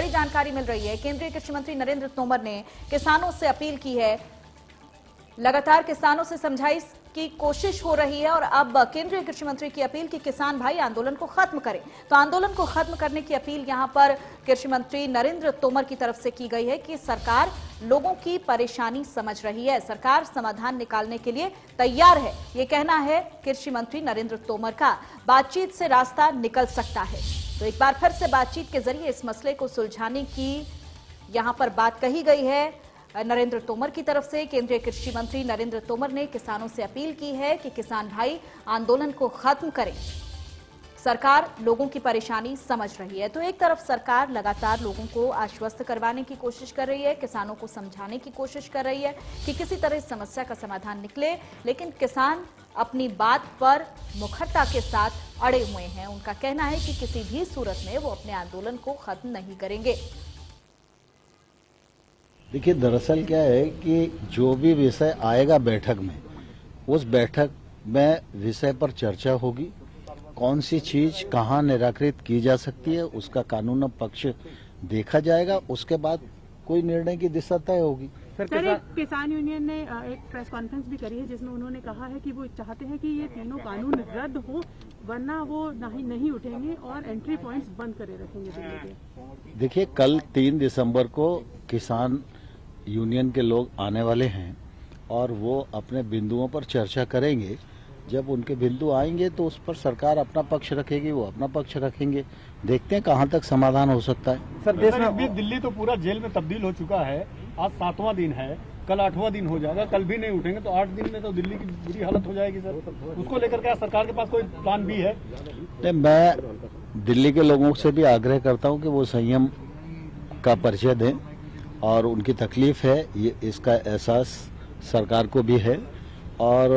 बड़ी जानकारी मिल रही है। केंद्रीय कृषि मंत्री नरेंद्र तोमर ने किसानों से अपील की है। लगातार किसानों से समझाइश की कोशिश हो रही है और अब केंद्रीय कृषि मंत्री की अपील कि किसान भाई आंदोलन को खत्म करें। तो आंदोलन को खत्म करने की अपील यहां पर कृषि मंत्री नरेंद्र तोमर की तरफ से की गई है कि सरकार लोगों की परेशानी समझ रही है, सरकार समाधान निकालने के लिए तैयार है। ये कहना है कृषि मंत्री नरेंद्र तोमर का। बातचीत से रास्ता निकल सकता है। तो एक बार फिर से बातचीत के जरिए इस मसले को सुलझाने की यहां पर बात कही गई है। नरेंद्र तोमर की तरफ से केंद्रीय कृषि मंत्री नरेंद्र तोमर ने किसानों से अपील की है कि किसान भाई आंदोलन को खत्म करें। सरकार लोगों की परेशानी समझ रही है। तो एक तरफ सरकार लगातार लोगों को आश्वस्त करवाने की कोशिश कर रही है, किसानों को समझाने की कोशिश कर रही है कि किसी तरह इस समस्या का समाधान निकले, लेकिन किसान अपनी बात पर मुखरता के साथ अड़े हुए हैं। उनका कहना है कि किसी भी सूरत में वो अपने आंदोलन को खत्म नहीं करेंगे। देखिए, दरअसल क्या है कि जो भी विषय आएगा बैठक में, उस बैठक में विषय पर चर्चा होगी। कौन सी चीज कहाँ निराकृत की जा सकती है, उसका कानून पक्ष देखा जाएगा। उसके बाद कोई निर्णय की दिशा तय होगी। सर, किसान यूनियन ने एक प्रेस कॉन्फ्रेंस भी करी है जिसमें उन्होंने कहा है कि वो चाहते हैं कि ये तीनों कानून रद्द हो, वरना वो नहीं उठेंगे और एंट्री पॉइंट्स बंद करे रखेंगे दिल्ली के। देखिए, कल 3 दिसंबर को किसान यूनियन के लोग आने वाले हैं और वो अपने बिंदुओं पर चर्चा करेंगे। जब उनके बिंदु आएंगे तो उस पर सरकार अपना पक्ष रखेगी, वो अपना पक्ष रखेंगे। देखते हैं कहां तक समाधान हो सकता है। सर, देश में अभी दिल्ली तो पूरा जेल में तब्दील हो चुका है। आज 7वां दिन है, कल 8वां दिन हो जाएगा। कल भी नहीं उठेंगे तो 8 दिन में तो दिल्ली की बुरी हालत हो जाएगी। सर, उसको लेकर क्या सरकार के पास कोई प्लान भी है? नहीं, मैं दिल्ली के लोगों से भी आग्रह करता हूं कि वो संयम का परिचय दें और उनकी तकलीफ है, ये इसका एहसास सरकार को भी है। और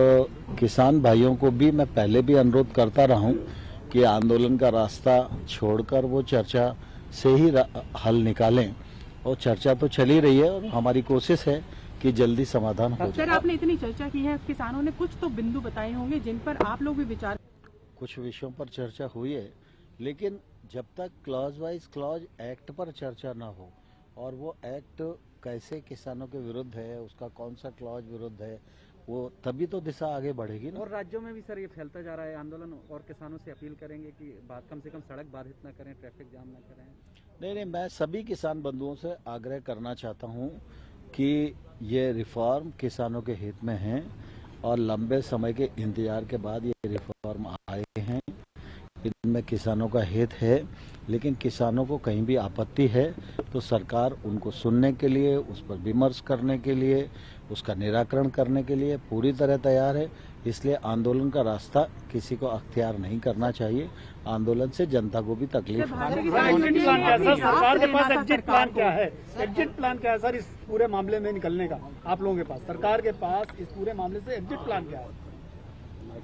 किसान भाइयों को भी मैं पहले भी अनुरोध करता रहा हूं कि आंदोलन का रास्ता छोड़कर वो चर्चा से ही हल निकालें। और चर्चा तो चल ही रही है और हमारी कोशिश है कि जल्दी समाधान हो जाए। सर, आपने इतनी चर्चा की है, किसानों ने कुछ तो बिंदु बताए होंगे जिन पर आप लोग भी विचार। कुछ विषयों पर चर्चा हुई है, लेकिन जब तक क्लॉज वाइज क्लॉज एक्ट पर चर्चा ना हो और वो एक्ट कैसे किसानों के विरुद्ध है, उसका कौन सा क्लॉज विरुद्ध है, वो तभी तो दिशा आगे बढ़ेगी ना। और राज्यों में भी सर ये फैलता जा रहा है आंदोलन, और किसानों से अपील करेंगे कि कम से कम सड़क बाधित न करें, ट्रैफिक जाम न करें। नहीं, मैं सभी किसान बंधुओं से आग्रह करना चाहता हूं कि ये रिफॉर्म किसानों के हित में है और लंबे समय के इंतजार के बाद ये रिफॉर्म आए हैं। इनमें किसानों का हित है, लेकिन किसानों को कहीं भी आपत्ति है तो सरकार उनको सुनने के लिए, उस पर विमर्श करने के लिए, उसका निराकरण करने के लिए पूरी तरह तैयार है। इसलिए आंदोलन का रास्ता किसी को अख्तियार नहीं करना चाहिए। आंदोलन से जनता को भी तकलीफ है। सरकार के पास एग्जिट प्लान क्या है? एग्जिट प्लान क्या है सर इस पूरे मामले में निकलने का? आप लोगों के पास, सरकार के पास इस पूरे मामले से एग्जिट प्लान क्या है?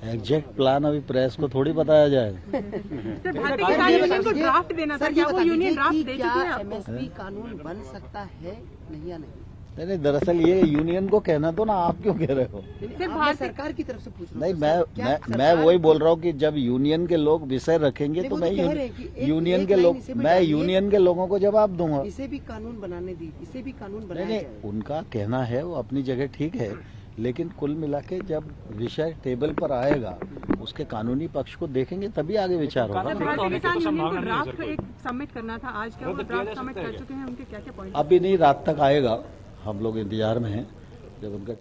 एग्जैक्ट प्लान अभी प्रेस को थोड़ी बताया जाएगा। ड्राफ्ट देना था, क्या वो यूनियन ड्राफ्ट दे चुकी है? एमएसपी कानून बन सकता है नहीं या नहीं? नहीं, दरअसल ये यूनियन को कहना तो ना, आप क्यों कह रहे हो? भारत सरकार की तरफ से पूछ रहा हूं। नहीं, मैं वही बोल रहा हूँ कि जब यूनियन के लोग विषय रखेंगे तो मैं यूनियन के लोगों को जवाब दूंगा। इसे भी कानून बनाने दी, इसे भी कानून बनाया नहीं, उनका कहना है वो अपनी जगह ठीक है, लेकिन कुल मिला के जब विषय टेबल पर आएगा उसके कानूनी पक्ष को देखेंगे तभी आगे विचार होगा। भारतीय किसान यूनियन को ड्राफ्ट एक सबमिट करना था, आज क्या वो ड्राफ्ट सबमिट कर चुके हैं? उनके क्या क्या पॉइंट? अभी नहीं, रात तक आएगा। हम लोग इंतजार में हैं जब उनका